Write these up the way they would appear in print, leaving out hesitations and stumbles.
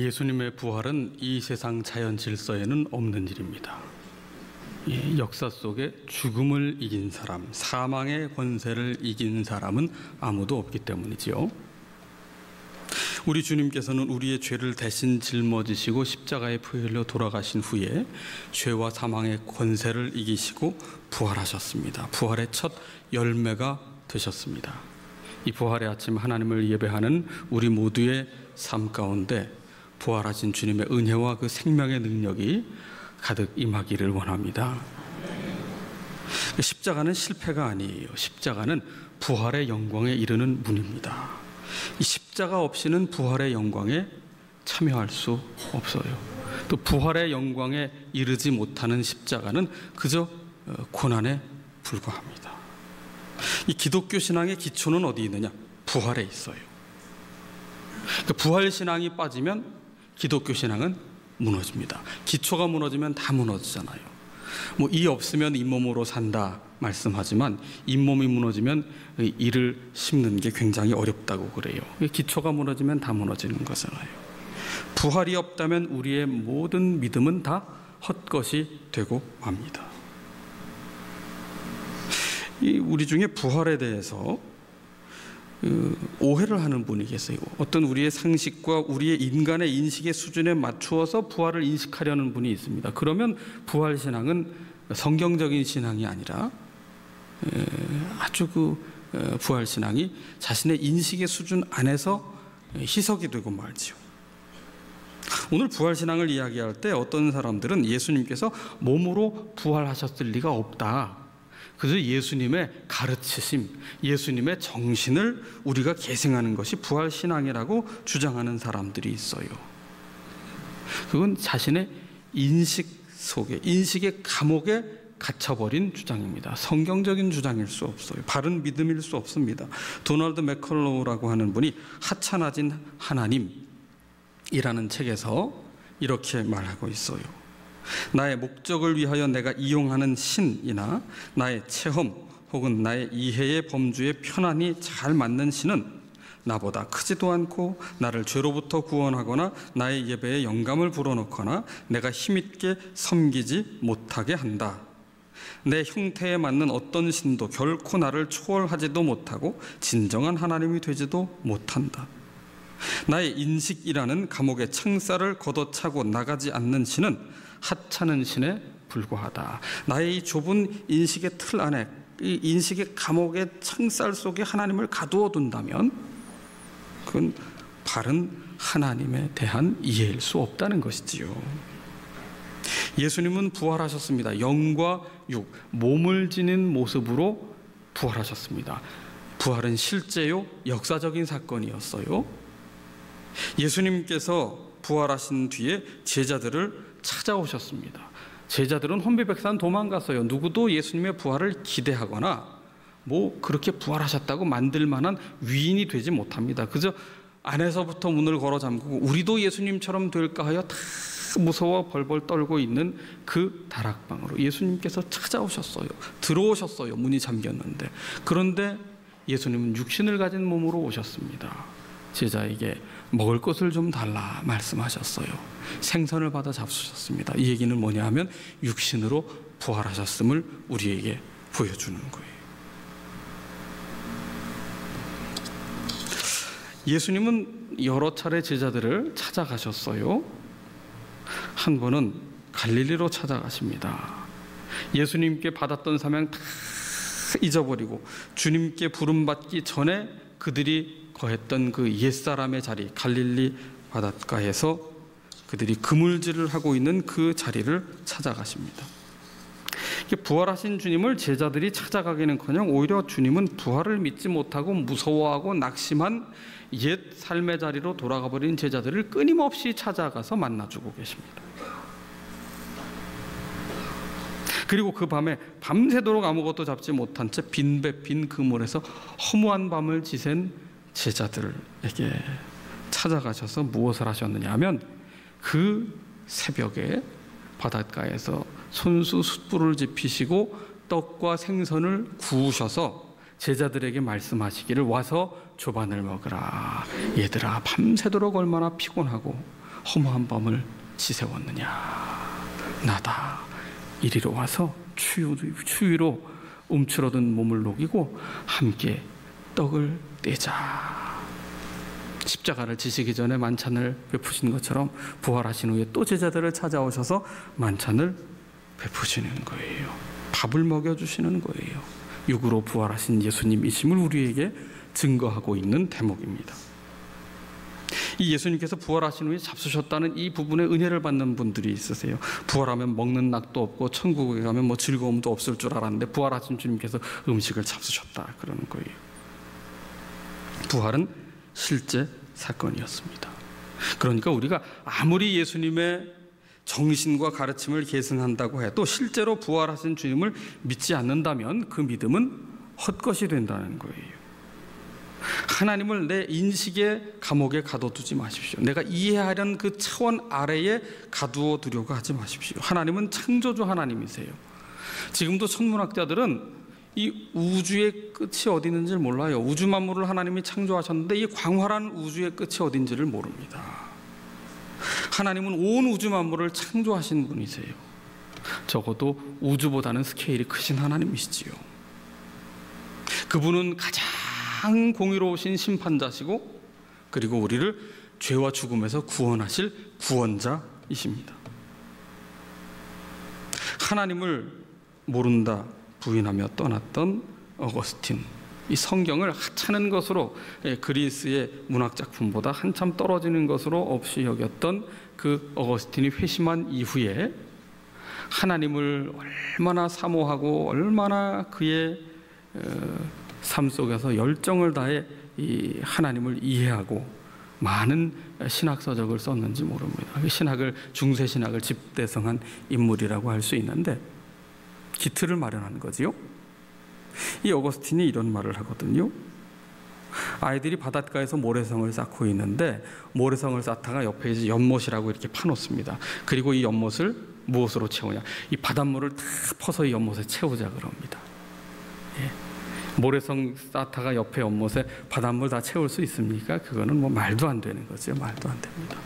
예수님의 부활은 이 세상 자연 질서에는 없는 일입니다. 역사 속에 죽음을 이긴 사람, 사망의 권세를 이긴 사람은 아무도 없기 때문이지요. 우리 주님께서는 우리의 죄를 대신 짊어지시고 십자가에 피 흘려 돌아가신 후에 죄와 사망의 권세를 이기시고 부활하셨습니다. 부활의 첫 열매가 되셨습니다. 이 부활의 아침 하나님을 예배하는 우리 모두의 삶 가운데 부활하신 주님의 은혜와 그 생명의 능력이 가득 임하기를 원합니다. 십자가는 실패가 아니에요. 십자가는 부활의 영광에 이르는 문입니다. 이 십자가 없이는 부활의 영광에 참여할 수 없어요. 또 부활의 영광에 이르지 못하는 십자가는 그저 고난에 불과합니다. 이 기독교 신앙의 기초는 어디 있느냐? 부활에 있어요. 부활 신앙이 빠지면 기독교 신앙은 무너집니다. 기초가 무너지면 다 무너지잖아요. 이 없으면 잇몸으로 산다 말씀하지만 잇몸이 무너지면 이를 심는 게 굉장히 어렵다고 그래요. 기초가 무너지면 다 무너지는 거잖아요. 부활이 없다면 우리의 모든 믿음은 다 헛것이 되고 맙니다. 우리 중에 부활에 대해서 오해를 하는 분이 계세요. 어떤 우리의 상식과 우리의 인간의 인식의 수준에 맞추어서 부활을 인식하려는 분이 있습니다. 그러면 부활 신앙은 성경적인 신앙이 아니라 아주 부활 신앙이 자신의 인식의 수준 안에서 희석이 되고 말지요. 오늘 부활 신앙을 이야기할 때 어떤 사람들은 예수님께서 몸으로 부활하셨을 리가 없다. 그래서 예수님의 가르치심, 예수님의 정신을 우리가 계승하는 것이 부활신앙이라고 주장하는 사람들이 있어요. 그건 자신의 인식 속에, 인식의 감옥에 갇혀버린 주장입니다. 성경적인 주장일 수 없어요. 바른 믿음일 수 없습니다. 도널드 맥컬로우라고 하는 분이 하찮아진 하나님이라는 책에서 이렇게 말하고 있어요. 나의 목적을 위하여 내가 이용하는 신이나 나의 체험 혹은 나의 이해의 범주에 편안히 잘 맞는 신은 나보다 크지도 않고 나를 죄로부터 구원하거나 나의 예배에 영감을 불어넣거나 내가 힘있게 섬기지 못하게 한다. 내 형태에 맞는 어떤 신도 결코 나를 초월하지도 못하고 진정한 하나님이 되지도 못한다. 나의 인식이라는 감옥의 창살을 걷어차고 나가지 않는 신은 하찮은 신에 불과하다. 나의 이 좁은 인식의 틀 안에, 이 인식의 감옥의 창살 속에 하나님을 가두어 둔다면 그건 바른 하나님에 대한 이해일 수 없다는 것이지요. 예수님은 부활하셨습니다. 영과 육, 몸을 지닌 모습으로 부활하셨습니다. 부활은 실제요, 역사적인 사건이었어요. 예수님께서 부활하신 뒤에 제자들을 찾아오셨습니다. 제자들은 혼비백산 도망갔어요. 누구도 예수님의 부활을 기대하거나 그렇게 부활하셨다고 만들 만한 위인이 되지 못합니다. 그저 안에서부터 문을 걸어 잠그고 우리도 예수님처럼 될까 하여 다 무서워 벌벌 떨고 있는 그 다락방으로 예수님께서 찾아오셨어요. 들어오셨어요. 문이 잠겼는데. 그런데 예수님은 육신을 가진 몸으로 오셨습니다. 제자에게 먹을 것을 좀 달라 말씀하셨어요. 생선을 받아 잡수셨습니다. 이 얘기는 뭐냐 하면 육신으로 부활하셨음을 우리에게 보여주는 거예요. 예수님은 여러 차례 제자들을 찾아가셨어요. 한 번은 갈릴리로 찾아가십니다. 예수님께 받았던 사명 다 잊어버리고 주님께 부름받기 전에 그들이 거했던 그 옛사람의 자리, 갈릴리 바닷가에서 그들이 그물질을 하고 있는 그 자리를 찾아가십니다. 부활하신 주님을 제자들이 찾아가기는커녕 오히려 주님은 부활을 믿지 못하고 무서워하고 낙심한 옛 삶의 자리로 돌아가 버린 제자들을 끊임없이 찾아가서 만나주고 계십니다. 그리고 그 밤에 밤새도록 아무것도 잡지 못한 채 빈 그물에서 허무한 밤을 지샌 제자들에게 찾아가셔서 무엇을 하셨느냐 하면 그 새벽에 바닷가에서 손수 숯불을 지피시고 떡과 생선을 구우셔서 제자들에게 말씀하시기를 와서 조반을 먹으라. 얘들아 밤새도록 얼마나 피곤하고 허무한 밤을 지새웠느냐. 나다. 이리로 와서 추위로 움츠러든 몸을 녹이고 함께 떡을 떼자. 십자가를 지시기 전에 만찬을 베푸신 것처럼 부활하신 후에 또 제자들을 찾아오셔서 만찬을 베푸시는 거예요. 밥을 먹여주시는 거예요. 육으로 부활하신 예수님이심을 우리에게 증거하고 있는 대목입니다. 이 예수님께서 부활하신 후에 잡수셨다는 이 부분에 은혜를 받는 분들이 있으세요. 부활하면 먹는 낙도 없고 천국에 가면 뭐 즐거움도 없을 줄 알았는데 부활하신 주님께서 음식을 잡수셨다 그러는 거예요. 부활은 실제 사건이었습니다. 그러니까 우리가 아무리 예수님의 정신과 가르침을 계승한다고 해도 실제로 부활하신 주님을 믿지 않는다면 그 믿음은 헛것이 된다는 거예요. 하나님을 내 인식의 감옥에 가둬두지 마십시오. 내가 이해하려는 그 차원 아래에 가두어 두려고 하지 마십시오. 하나님은 창조주 하나님이세요. 지금도 천문학자들은 이 우주의 끝이 어디 있는지를 몰라요. 우주 만물을 하나님이 창조하셨는데 이 광활한 우주의 끝이 어딘지를 모릅니다. 하나님은 온 우주 만물을 창조하신 분이세요. 적어도 우주보다는 스케일이 크신 하나님이시지요. 그분은 가장 공의로우신 심판자시고 그리고 우리를 죄와 죽음에서 구원하실 구원자이십니다. 하나님을 모른다 부인하며 떠났던 어거스틴, 이 성경을 하찮은 것으로 그리스의 문학작품보다 한참 떨어지는 것으로 없이 여겼던 그 어거스틴이 회심한 이후에 하나님을 얼마나 사모하고 얼마나 그의 삶 속에서 열정을 다해 이 하나님을 이해하고 많은 신학서적을 썼는지 모릅니다. 신학을 중세 신학을 집대성한 인물이라고 할 수 있는데 기틀을 마련한 거지요. 이 어거스틴이 이런 말을 하거든요. 아이들이 바닷가에서 모래성을 쌓고 있는데 모래성을 쌓다가 옆에 이제 연못이라고 이렇게 파놓습니다. 그리고 이 연못을 무엇으로 채우냐? 이 바닷물을 다 퍼서 이 연못에 채우자 그럽니다. 예. 모래성 쌓다가 옆에 연못에 바닷물 다 채울 수 있습니까? 그거는 뭐 말도 안 되는 거죠. 말도 안 됩니다.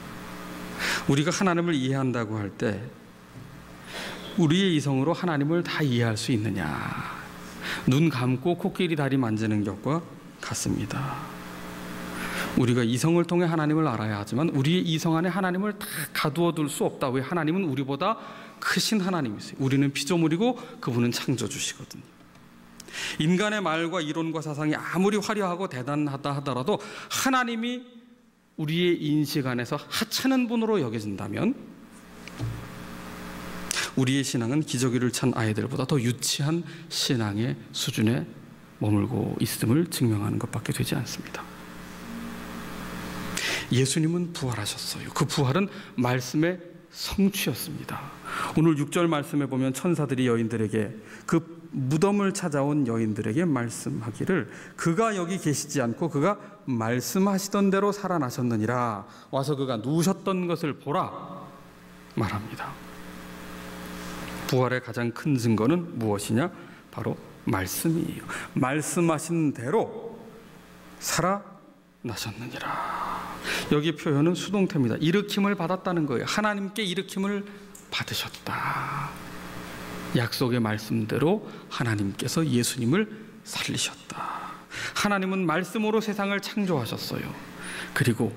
우리가 하나님을 이해한다고 할 때 우리의 이성으로 하나님을 다 이해할 수 있느냐? 눈 감고 코끼리 다리 만지는 것과 같습니다. 우리가 이성을 통해 하나님을 알아야 하지만 우리의 이성 안에 하나님을 다 가두어 둘 수 없다. 왜? 하나님은 우리보다 크신 하나님이세요. 우리는 피조물이고 그분은 창조주시거든요. 인간의 말과 이론과 사상이 아무리 화려하고 대단하다 하더라도 하나님이 우리의 인식 안에서 하찮은 분으로 여겨진다면 우리의 신앙은 기저귀를 찬 아이들보다 더 유치한 신앙의 수준에 머물고 있음을 증명하는 것밖에 되지 않습니다. 예수님은 부활하셨어요. 그 부활은 말씀의 성취였습니다. 오늘 6절 말씀에 보면 천사들이 여인들에게 그 무덤을 찾아온 여인들에게 말씀하기를 그가 여기 계시지 않고 그가 말씀하시던 대로 살아나셨느니라. 와서 그가 누우셨던 것을 보라 말합니다. 부활의 가장 큰 증거는 무엇이냐? 바로 말씀이에요. 말씀하신 대로 살아나셨느니라. 여기 표현은 수동태입니다. 일으킴을 받았다는 거예요. 하나님께 일으킴을 받으셨다. 약속의 말씀대로 하나님께서 예수님을 살리셨다. 하나님은 말씀으로 세상을 창조하셨어요. 그리고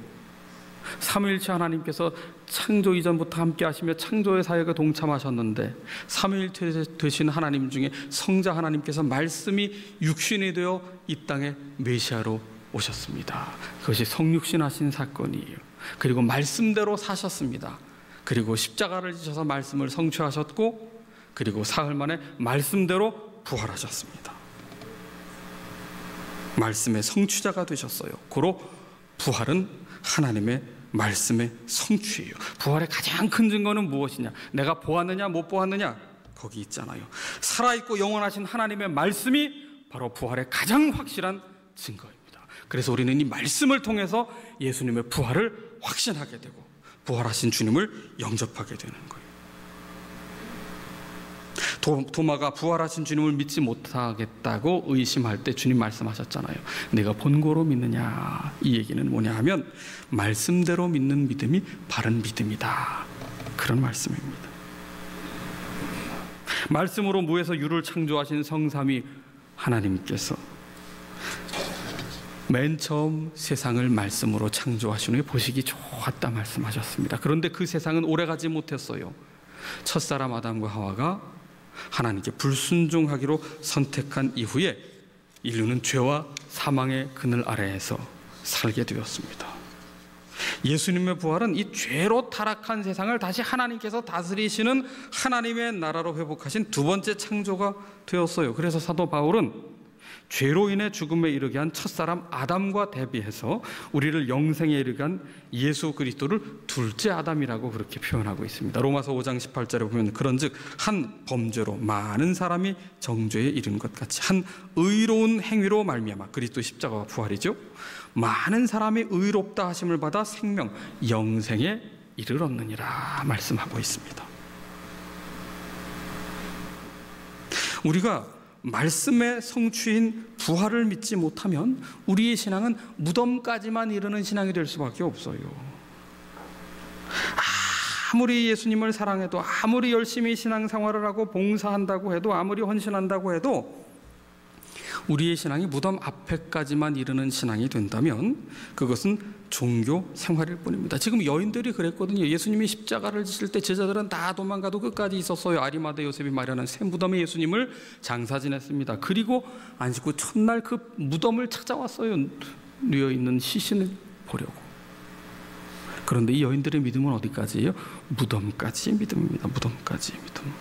삼위일체 하나님께서 창조 이전부터 함께 하시며 창조의 사역에 동참하셨는데 삼위일체 되신 하나님 중에 성자 하나님께서 말씀이 육신이 되어 이 땅에 메시아로 오셨습니다. 그것이 성육신하신 사건이에요. 그리고 말씀대로 사셨습니다. 그리고 십자가를 지셔서 말씀을 성취하셨고 그리고 사흘 만에 말씀대로 부활하셨습니다. 말씀의 성취자가 되셨어요. 고로 부활은 하나님의 말씀의 성취예요. 부활의 가장 큰 증거는 무엇이냐? 내가 보았느냐 못 보았느냐? 거기 있잖아요. 살아있고 영원하신 하나님의 말씀이 바로 부활의 가장 확실한 증거입니다. 그래서 우리는 이 말씀을 통해서 예수님의 부활을 확신하게 되고 부활하신 주님을 영접하게 되는 거예요. 도마가 부활하신 주님을 믿지 못하겠다고 의심할 때 주님 말씀하셨잖아요. 내가 본고로 믿느냐. 이 얘기는 뭐냐 하면 말씀대로 믿는 믿음이 바른 믿음이다. 그런 말씀입니다. 말씀으로 무에서 유를 창조하신 성삼위 하나님께서 맨 처음 세상을 말씀으로 창조하신 후에 보시기 좋았다 말씀하셨습니다. 그런데 그 세상은 오래가지 못했어요. 첫사람 아담과 하와가 하나님께 불순종하기로 선택한 이후에 인류는 죄와 사망의 그늘 아래에서 살게 되었습니다. 예수님의 부활은 이 죄로 타락한 세상을 다시 하나님께서 다스리시는 하나님의 나라로 회복하신 두 번째 창조가 되었어요. 그래서 사도 바울은 죄로 인해 죽음에 이르게 한 첫사람 아담과 대비해서 우리를 영생에 이르게 한 예수 그리스도를 둘째 아담이라고 그렇게 표현하고 있습니다. 로마서 5장 18절에 보면 그런즉 한 범죄로 많은 사람이 정죄에 이른 것 같이 한 의로운 행위로 말미암아 그리스도 십자가와 부활이죠. 많은 사람이 의롭다 하심을 받아 생명 영생에 이르렀느니라 말씀하고 있습니다. 우리가 말씀의 성취인 부활을 믿지 못하면 우리의 신앙은 무덤까지만 이르는 신앙이 될 수밖에 없어요. 아무리 예수님을 사랑해도, 아무리 열심히 신앙생활을 하고 봉사한다고 해도, 아무리 헌신한다고 해도 우리의 신앙이 무덤 앞에까지만 이르는 신앙이 된다면 그것은 종교 생활일 뿐입니다. 지금 여인들이 그랬거든요. 예수님이 십자가를 지실 때 제자들은 다 도망가도 끝까지 있었어요. 아리마대 요셉이 마련한 새 무덤에 예수님을 장사 지냈습니다. 그리고 안식구 첫날 그 무덤을 찾아왔어요. 누워있는 시신을 보려고. 그런데 이 여인들의 믿음은 어디까지예요? 무덤까지의 믿음입니다. 무덤까지의 믿음.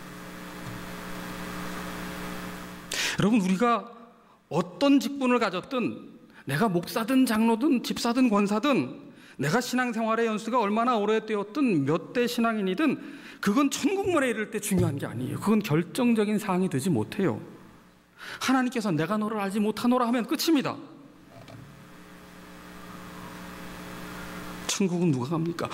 여러분, 우리가 어떤 직분을 가졌든, 내가 목사든 장로든 집사든 권사든, 내가 신앙생활의 연수가 얼마나 오래되었든 몇 대 신앙인이든 그건 천국문에 이를 때 중요한 게 아니에요. 그건 결정적인 사항이 되지 못해요. 하나님께서 내가 너를 알지 못하노라 하면 끝입니다. 천국은 누가 갑니까?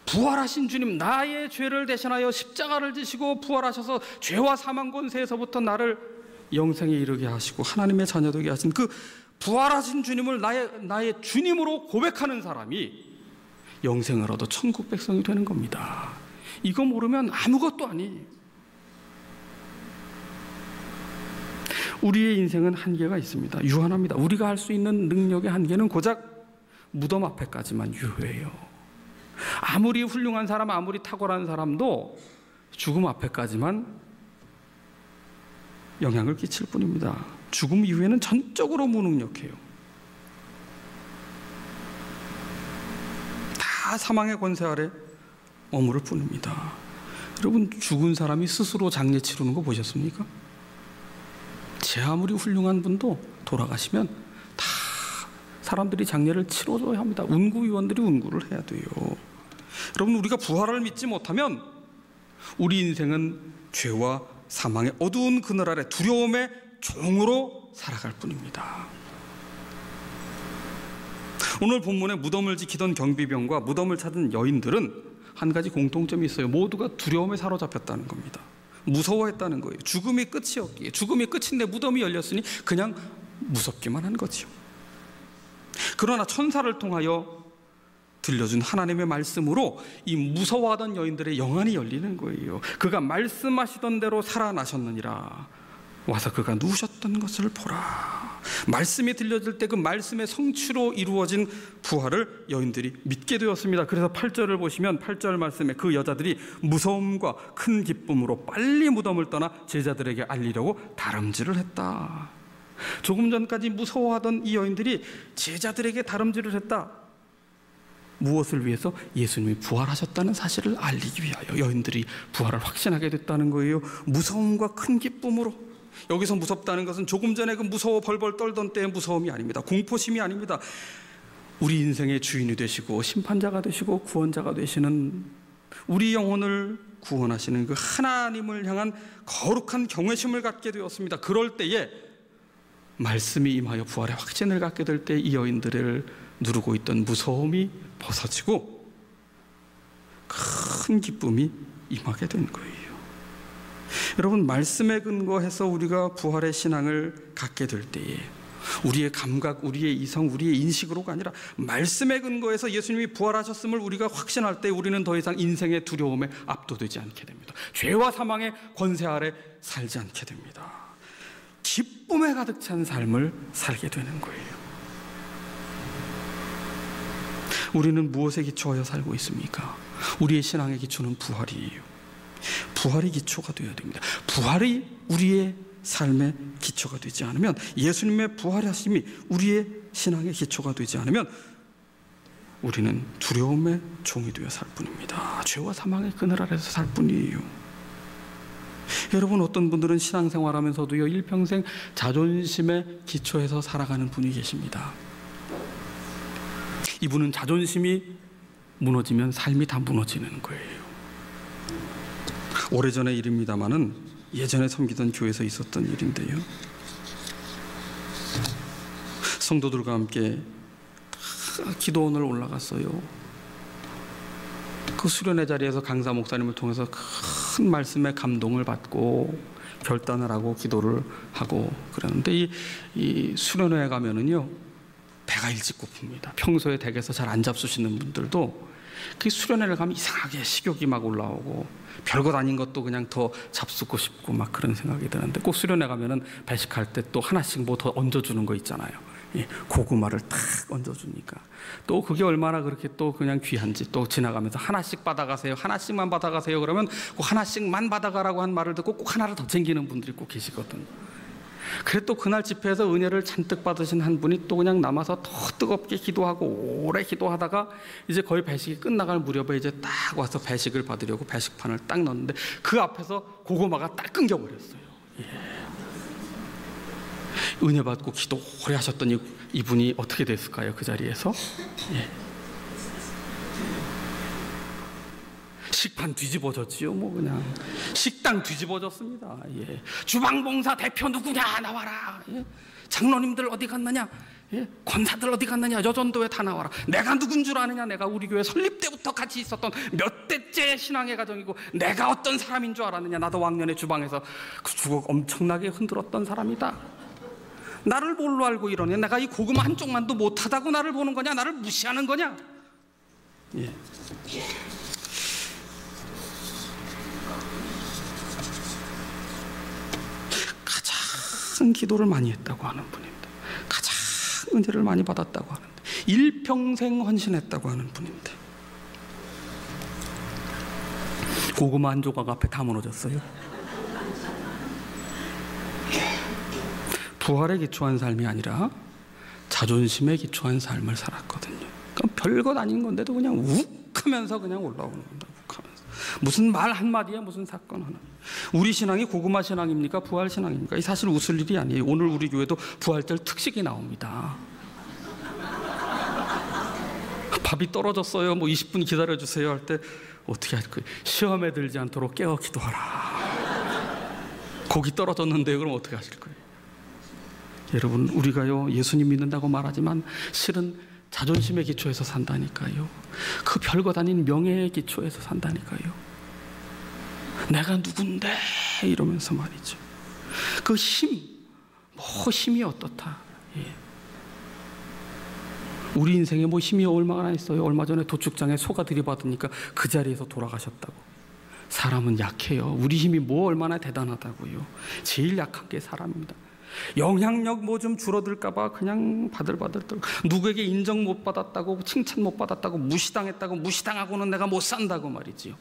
부활하신 주님, 나의 죄를 대신하여 십자가를 지시고 부활하셔서 죄와 사망 권세에서부터 나를 영생에 이르게 하시고 하나님의 자녀 되게 하신 그 부활하신 주님을 나의 주님으로 고백하는 사람이 영생을 얻어 천국 백성이 되는 겁니다. 이거 모르면 아무것도 아니에요. 우리의 인생은 한계가 있습니다. 유한합니다. 우리가 할 수 있는 능력의 한계는 고작 무덤 앞에까지만 유효해요. 아무리 훌륭한 사람, 아무리 탁월한 사람도 죽음 앞에까지만 영향을 끼칠 뿐입니다. 죽음 이후에는 전적으로 무능력해요. 다 사망의 권세 아래 머무를 뿐입니다. 여러분, 죽은 사람이 스스로 장례 치르는 거 보셨습니까? 제 아무리 훌륭한 분도 돌아가시면 다 사람들이 장례를 치러줘야 합니다. 운구위원들이 운구를 해야 돼요. 여러분, 우리가 부활을 믿지 못하면 우리 인생은 죄와 사망의 어두운 그늘 아래 두려움의 종으로 살아갈 뿐입니다. 오늘 본문에 무덤을 지키던 경비병과 무덤을 찾은 여인들은 한 가지 공통점이 있어요. 모두가 두려움에 사로잡혔다는 겁니다. 무서워했다는 거예요. 죽음이 끝이었기에, 죽음이 끝인데 무덤이 열렸으니 그냥 무섭기만 한 거죠. 그러나 천사를 통하여 들려준 하나님의 말씀으로 이 무서워하던 여인들의 영안이 열리는 거예요. 그가 말씀하시던 대로 살아나셨느니라. 와서 그가 누우셨던 것을 보라. 말씀이 들려질 때 그 말씀의 성취로 이루어진 부활을 여인들이 믿게 되었습니다. 그래서 8절을 보시면 8절 말씀에 그 여자들이 무서움과 큰 기쁨으로 빨리 무덤을 떠나 제자들에게 알리려고 다름질을 했다. 조금 전까지 무서워하던 이 여인들이 제자들에게 다름질을 했다. 무엇을 위해서? 예수님이 부활하셨다는 사실을 알리기 위하여. 여인들이 부활을 확신하게 됐다는 거예요. 무서움과 큰 기쁨으로. 여기서 무섭다는 것은 조금 전에 그 무서워 벌벌 떨던 때의 무서움이 아닙니다. 공포심이 아닙니다. 우리 인생의 주인이 되시고 심판자가 되시고 구원자가 되시는, 우리 영혼을 구원하시는 그 하나님을 향한 거룩한 경외심을 갖게 되었습니다. 그럴 때에 말씀이 임하여 부활의 확신을 갖게 될 때 이 여인들을 누르고 있던 무서움이 벗어지고 큰 기쁨이 임하게 된 거예요. 여러분, 말씀에 근거해서 우리가 부활의 신앙을 갖게 될 때에 우리의 감각, 우리의 이성, 우리의 인식으로가 아니라 말씀에 근거해서 예수님이 부활하셨음을 우리가 확신할 때 우리는 더 이상 인생의 두려움에 압도되지 않게 됩니다. 죄와 사망의 권세 아래 살지 않게 됩니다. 기쁨에 가득 찬 삶을 살게 되는 거예요. 우리는 무엇에 기초하여 살고 있습니까? 우리의 신앙의 기초는 부활이에요. 부활이 기초가 되어야 됩니다. 부활이 우리의 삶의 기초가 되지 않으면, 예수님의 부활하심이 우리의 신앙의 기초가 되지 않으면 우리는 두려움의 종이 되어 살 뿐입니다. 죄와 사망의 그늘 아래서 살 뿐이에요. 여러분, 어떤 분들은 신앙생활하면서도요, 일평생 자존심의 기초에서 살아가는 분이 계십니다. 이분은 자존심이 무너지면 삶이 다 무너지는 거예요. 오래전의 일입니다마는 예전에 섬기던 교회에서 있었던 일인데요, 성도들과 함께 기도원을 올라갔어요. 그 수련회 자리에서 강사 목사님을 통해서 큰 말씀에 감동을 받고 결단을 하고 기도를 하고 그러는데, 이 수련회에 가면은요, 배가 일찍 고픕니다. 평소에 댁에서 잘 안 잡수시는 분들도 그 수련회를 가면 이상하게 식욕이 막 올라오고 별것 아닌 것도 그냥 더 잡수고 싶고 막 그런 생각이 드는데, 꼭 수련회 가면은 배식할 때 또 하나씩 뭐 더 얹어주는 거 있잖아요. 고구마를 딱 얹어주니까 또 그게 얼마나 그렇게 또 그냥 귀한지, 또 지나가면서 하나씩 받아가세요, 하나씩만 받아가세요 그러면 꼭 하나씩만 받아가라고 한 말을 듣고 꼭 하나를 더 챙기는 분들이 꼭 계시거든요. 그래 또 그날 집회에서 은혜를 잔뜩 받으신 한 분이 또 그냥 남아서 더 뜨겁게 기도하고 오래 기도하다가 이제 거의 배식이 끝나갈 무렵에 이제 딱 와서 배식을 받으려고 배식판을 딱 넣었는데 그 앞에서 고구마가 딱 끊겨버렸어요. 은혜 받고 기도 오래 하셨던 이분이 어떻게 됐을까요? 그 자리에서 식판 뒤집어졌지요. 뭐 그냥 식당 뒤집어졌습니다. 주방봉사 대표 누구냐 나와라. 장로님들 어디 갔느냐, 권사들 어디 갔느냐, 여전도에 다 나와라. 내가 누군 줄 아느냐, 내가 우리 교회 설립 때부터 같이 있었던 몇 대째 신앙의 가정이고 내가 어떤 사람인 줄 알았느냐. 나도 왕년에 주방에서 그 주걱 엄청나게 흔들었던 사람이다. 나를 뭘로 알고 이러냐. 내가 이 고구마 한쪽만도 못하다고 나를 보는 거냐, 나를 무시하는 거냐. 가장 기도를 많이 했다고 하는 분입니다. 가장 은혜를 많이 받았다고 하는데, 일평생 헌신했다고 하는 분인데 고구마 한 조각 앞에 다 무너졌어요. 부활에 기초한 삶이 아니라 자존심에 기초한 삶을 살았거든요. 그러니까 별것 아닌 건데도 그냥 욱 하면서 그냥 올라오는 겁니다. 욱 하면서. 무슨 말 한마디에 무슨 사건 하나. 우리 신앙이 고구마 신앙입니까? 부활 신앙입니까? 사실 웃을 일이 아니에요. 오늘 우리 교회도 부활절 특식이 나옵니다. 밥이 떨어졌어요. 뭐 20분 기다려주세요 할 때 어떻게 할 거예요? 시험에 들지 않도록 깨어 기도하라. 고기 떨어졌는데 그럼 어떻게 하실 거예요? 여러분, 우리가요 예수님 믿는다고 말하지만 실은 자존심의 기초에서 산다니까요. 그 별것 아닌 명예의 기초에서 산다니까요. 내가 누군데 이러면서 말이죠. 그 힘, 뭐 힘이 어떻다. 우리 인생에 뭐 힘이 얼마나 있어요. 얼마 전에 도축장에 소가 들이받으니까 그 자리에서 돌아가셨다고. 사람은 약해요. 우리 힘이 뭐 얼마나 대단하다고요. 제일 약한 게 사람입니다. 영향력 뭐 좀 줄어들까봐 그냥 바들바들 떨고, 누구에게 인정 못 받았다고, 칭찬 못 받았다고, 무시당했다고, 무시당하고는 내가 못 산다고 말이지요.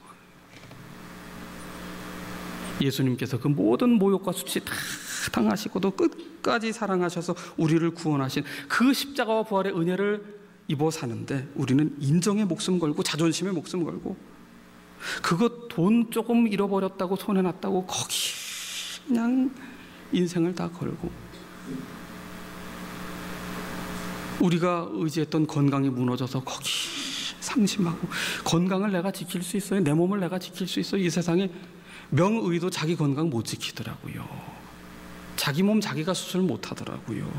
예수님께서 그 모든 모욕과 수치 다 당하시고도 끝까지 사랑하셔서 우리를 구원하신 그 십자가와 부활의 은혜를 입어 사는데, 우리는 인정에 목숨 걸고 자존심에 목숨 걸고, 그거 돈 조금 잃어버렸다고 손해났다고 거기 그냥 인생을 다 걸고, 우리가 의지했던 건강이 무너져서 거기 상심하고, 건강을 내가 지킬 수 있어요? 내 몸을 내가 지킬 수 있어요? 이 세상에 명의도 자기 건강 못 지키더라고요. 자기 몸 자기가 수술 못 하더라고요.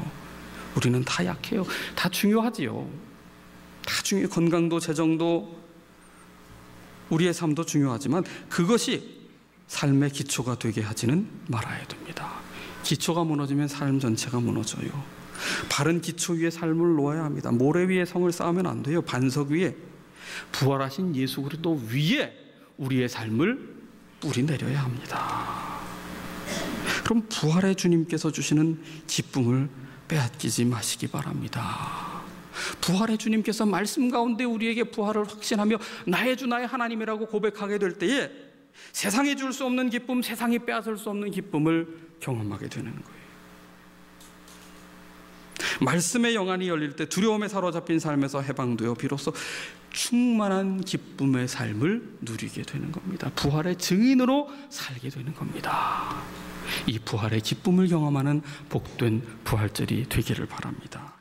우리는 다 약해요. 다 중요하지요. 다 중요해요. 건강도 재정도 우리의 삶도 중요하지만 그것이 삶의 기초가 되게 하지는 말아야 됩니다. 기초가 무너지면 삶 전체가 무너져요. 바른 기초 위에 삶을 놓아야 합니다. 모래 위에 성을 쌓으면 안 돼요. 반석 위에, 부활하신 예수 그리스도 위에 우리의 삶을 뿌리 내려야 합니다. 그럼 부활의 주님께서 주시는 기쁨을 빼앗기지 마시기 바랍니다. 부활의 주님께서 말씀 가운데 우리에게 부활을 확신하며 나의 주 나의 하나님이라고 고백하게 될 때에 세상이 줄 수 없는 기쁨, 세상이 빼앗을 수 없는 기쁨을 경험하게 되는 거예요. 말씀의 영안이 열릴 때 두려움에 사로잡힌 삶에서 해방되어 비로소 충만한 기쁨의 삶을 누리게 되는 겁니다. 부활의 증인으로 살게 되는 겁니다. 이 부활의 기쁨을 경험하는 복된 부활절이 되기를 바랍니다.